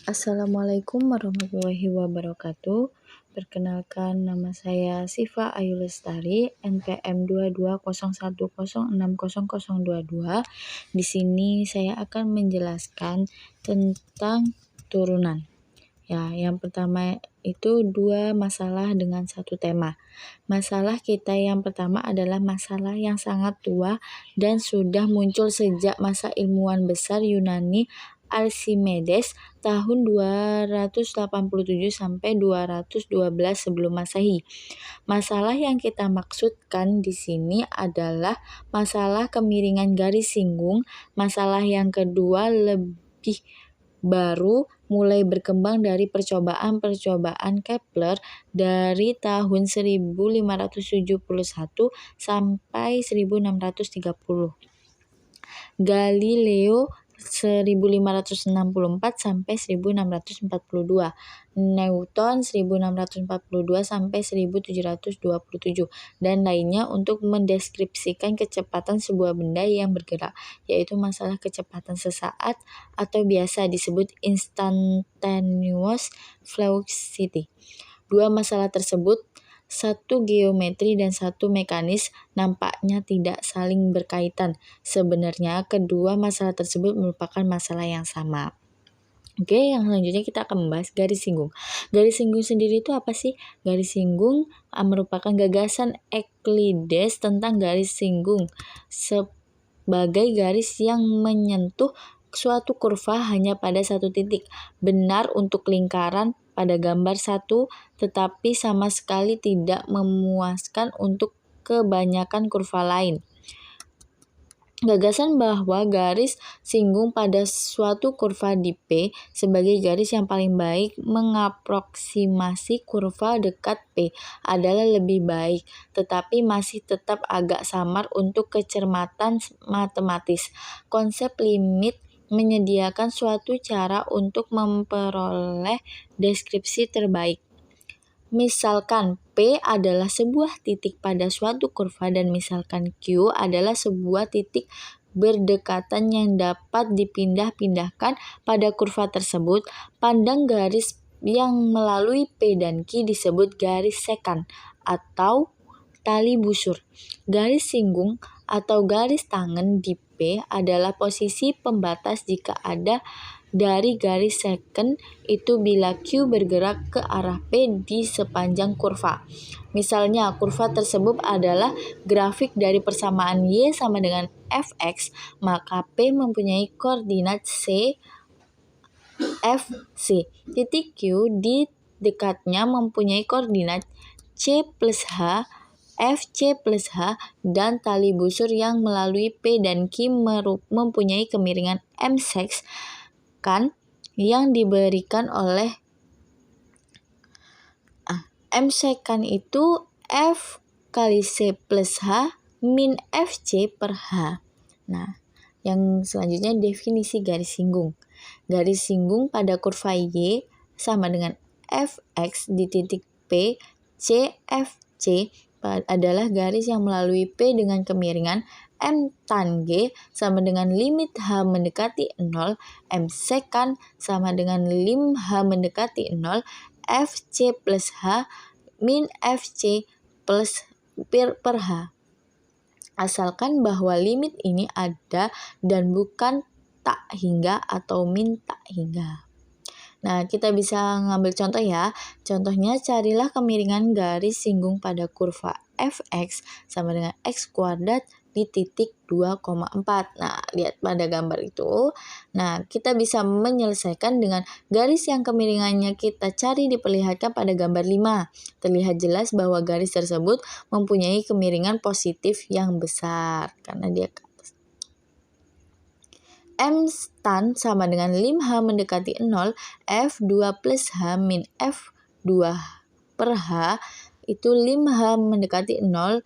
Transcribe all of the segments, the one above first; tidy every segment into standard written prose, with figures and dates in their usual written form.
Assalamualaikum warahmatullahi wabarakatuh. Perkenalkan, nama saya Siva Ayu Lestari, NPM 2201060022. Di sini saya akan menjelaskan tentang turunan. Ya, yang pertama itu 2 masalah dengan 1 tema. Masalah kita yang pertama adalah masalah yang sangat tua dan sudah muncul sejak masa ilmuwan besar Yunani Archimedes tahun 287 sampai 212 sebelum Masehi. Masalah yang kita maksudkan di sini adalah masalah kemiringan garis singgung. Masalah yang kedua lebih baru, mulai berkembang dari percobaan Kepler dari tahun 1571 sampai 1630. Galileo 1564 sampai 1642. Newton 1642 sampai 1727 dan lainnya untuk mendeskripsikan kecepatan sebuah benda yang bergerak, yaitu masalah kecepatan sesaat atau biasa disebut instantaneous velocity. 2 masalah tersebut, satu geometri dan satu mekanis, nampaknya tidak saling berkaitan. Sebenarnya kedua masalah tersebut merupakan masalah yang sama. Oke, yang selanjutnya kita akan membahas garis singgung. Garis singgung sendiri itu apa sih? Garis singgung merupakan gagasan Euclides tentang garis singgung sebagai garis yang menyentuh suatu kurva hanya pada satu titik. Benar untuk lingkaran pada gambar 1, tetapi sama sekali tidak memuaskan untuk kebanyakan kurva lain. Gagasan bahwa garis singgung pada suatu kurva di P sebagai garis yang paling baik mengaproksimasi kurva dekat P adalah lebih baik, tetapi masih tetap agak samar untuk kecermatan matematis. Konsep limit menyediakan suatu cara untuk memperoleh deskripsi terbaik. Misalkan P adalah sebuah titik pada suatu kurva dan misalkan Q adalah sebuah titik berdekatan yang dapat dipindah-pindahkan pada kurva tersebut, pandang garis yang melalui P dan Q disebut garis sekant atau tali busur. Garis singgung atau garis tangen di P adalah posisi pembatas jika ada dari garis sekant itu bila Q bergerak ke arah P di sepanjang kurva. Misalnya, kurva tersebut adalah grafik dari persamaan Y sama dengan Fx, maka P mempunyai koordinat C, F, C. Titik Q di dekatnya mempunyai koordinat C plus H, FC plus H, dan tali busur yang melalui P dan Q mempunyai kemiringan M sekant yang diberikan oleh M sekant itu F kali C plus H min FC per H. Nah, yang selanjutnya definisi garis singgung. Garis singgung pada kurva Y sama dengan Fx di titik P, CFC adalah garis yang melalui P dengan kemiringan M tan G sama dengan limit H mendekati 0, M sekant sama dengan lim H mendekati 0, FC plus H min FC plus per H. Asalkan bahwa limit ini ada dan bukan tak hingga atau min tak hingga. Nah, kita bisa ngambil contoh ya. Contohnya, carilah kemiringan garis singgung pada kurva Fx sama dengan x kuadrat di titik 2,4. Nah, lihat pada gambar itu. Nah, kita bisa menyelesaikan dengan garis yang kemiringannya kita cari diperlihatkan pada gambar 5. Terlihat jelas bahwa garis tersebut mempunyai kemiringan positif yang besar karena dia ke atas. M tan sama dengan lim H mendekati 0, F2 plus H min F2 per H itu lim H mendekati 0,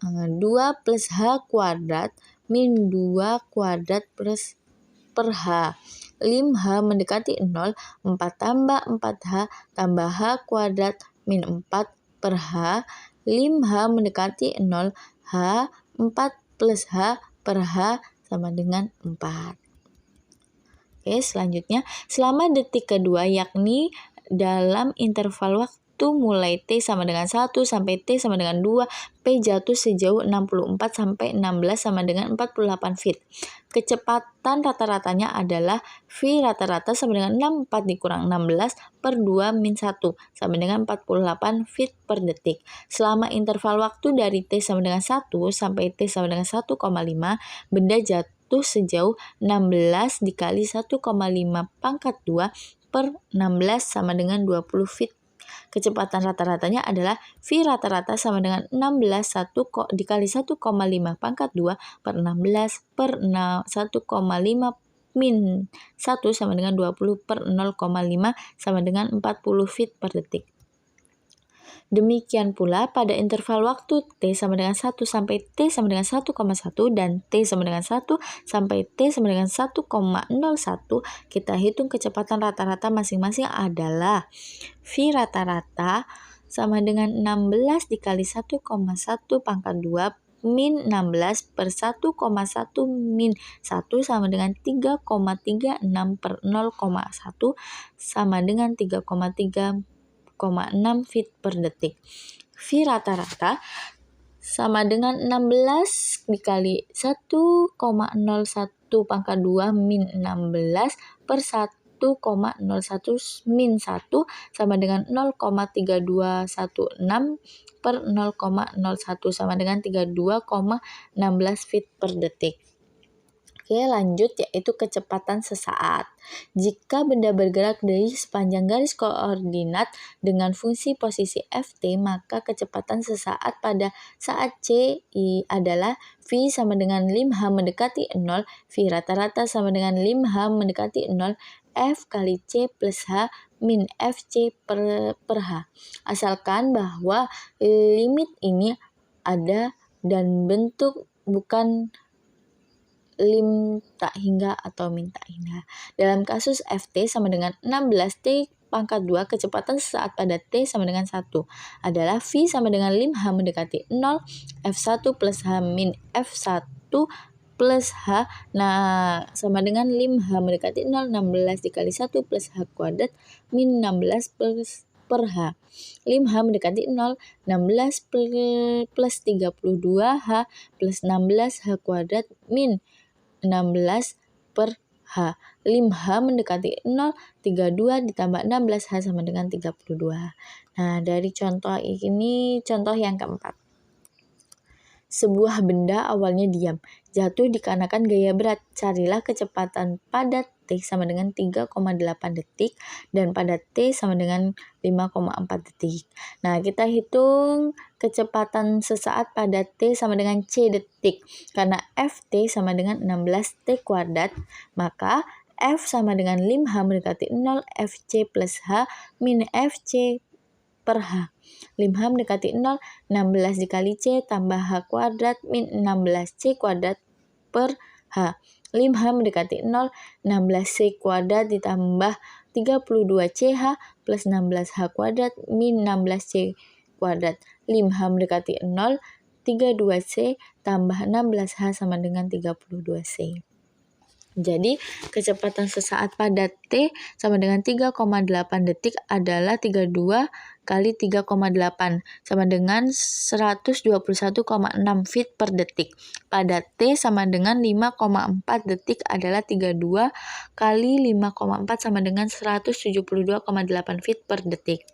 2 plus H kuadrat min 2 kuadrat plus per H. Lim H mendekati 0, 4 tambah 4H tambah H kuadrat min 4 per H. Lim H mendekati 0, H 4 plus H per H sama dengan 4. Oke, selanjutnya selama detik kedua yakni dalam interval waktu mulai T sama dengan 1 sampai T sama dengan 2, P jatuh sejauh 64 sampai 16 sama dengan 48 feet. Kecepatan rata-ratanya adalah V rata-rata sama dengan 64 dikurang 16 per 2 min 1 sama dengan 48 feet per detik. Selama interval waktu dari T sama dengan 1 sampai T sama dengan 1,5, benda jatuh sejauh 16 dikali 1,5 pangkat 2 per 16 sama dengan 20 feet. Kecepatan rata-ratanya adalah V rata-rata sama dengan 16 dikali 1,5 pangkat 2 per 16 per 1,5 min 1 sama dengan 20 per 0,5 sama dengan 40 feet per detik. Demikian pula pada interval waktu T sama dengan 1 sampai T sama dengan 1,1 dan T sama dengan 1 sampai T sama dengan 1,01, kita hitung kecepatan rata-rata masing-masing adalah V rata-rata sama dengan 16 dikali 1,1 pangkat 2 min 16 per 1,1 min 1 sama dengan 3,36 per 0,1 sama dengan 3,36 feet per detik. V rata-rata sama dengan 16 dikali 1,01 pangkat 2 min 16 per 1,01 min 1 sama dengan 0,3216 per 0,01 sama dengan 32,16 feet per detik. Oke, lanjut yaitu kecepatan sesaat. Jika benda bergerak dari sepanjang garis koordinat dengan fungsi posisi ft, maka kecepatan sesaat pada saat c adalah v sama dengan 5h mendekati 0, v rata-rata sama dengan 5h mendekati 0, f kali c plus h min fc per h. Asalkan bahwa limit ini ada dan bentuk bukan lim tak hingga atau min tak hingga. Dalam kasus ft sama dengan 16t pangkat 2, kecepatan sesaat pada t sama dengan 1 adalah v sama dengan 5h mendekati 0, f1 plus h min f1 plus h, nah sama dengan 5h mendekati 0, 16 dikali 1 plus h kuadrat min 16 per h. 5h mendekati 0, 16 plus 32h plus 16h kuadrat min 16 per h. 5h mendekati 0, 32 ditambah 16h sama dengan 32. Nah, dari contoh ini contoh yang keempat. Sebuah benda awalnya diam, jatuh dikarenakan gaya berat. Carilah kecepatan pada T sama dengan 3,8 detik dan pada T sama dengan 5,4 detik. Nah, kita hitung kecepatan sesaat pada T sama dengan C detik. Karena Ft sama dengan 16T kuadrat, maka F sama dengan 5H mendekati 0, Fc plus H min Fc per H. 5H mendekati 0, 16 dikali C tambah H kuadrat min 16C kuadrat per H. 5H mendekati 0, 16C kuadrat ditambah 32CH plus 16H kuadrat min 16C kuadrat. 5H mendekati 0, 32C tambah 16H sama dengan 32C. Jadi, kecepatan sesaat pada T sama dengan 3,8 detik adalah 32 kali 3,8 sama dengan 121,6 feet per detik. Pada T sama dengan 5,4 detik adalah 32 kali 5,4 sama dengan 172,8 feet per detik.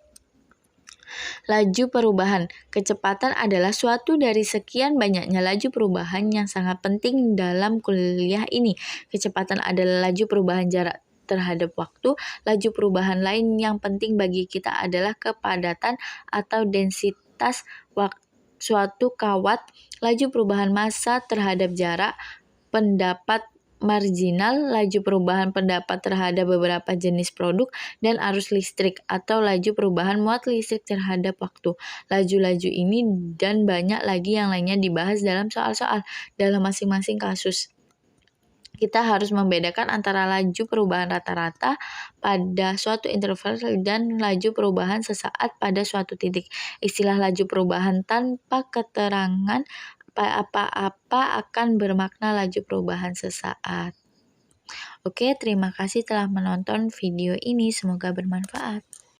Laju perubahan. Kecepatan adalah suatu dari sekian banyaknya laju perubahan yang sangat penting dalam kuliah ini. Kecepatan adalah laju perubahan jarak terhadap waktu. Laju perubahan lain yang penting bagi kita adalah kepadatan atau densitas suatu kawat, laju perubahan massa terhadap jarak, pendapat marginal, laju perubahan pendapat terhadap beberapa jenis produk, dan arus listrik atau laju perubahan muat listrik terhadap waktu. Laju-laju ini dan banyak lagi yang lainnya dibahas dalam soal-soal dalam masing-masing kasus. Kita harus membedakan antara laju perubahan rata-rata pada suatu interval dan laju perubahan sesaat pada suatu titik. Istilah laju perubahan tanpa keterangan apa-apa akan bermakna laju perubahan sesaat. Oke, terima kasih telah menonton video ini. Semoga bermanfaat.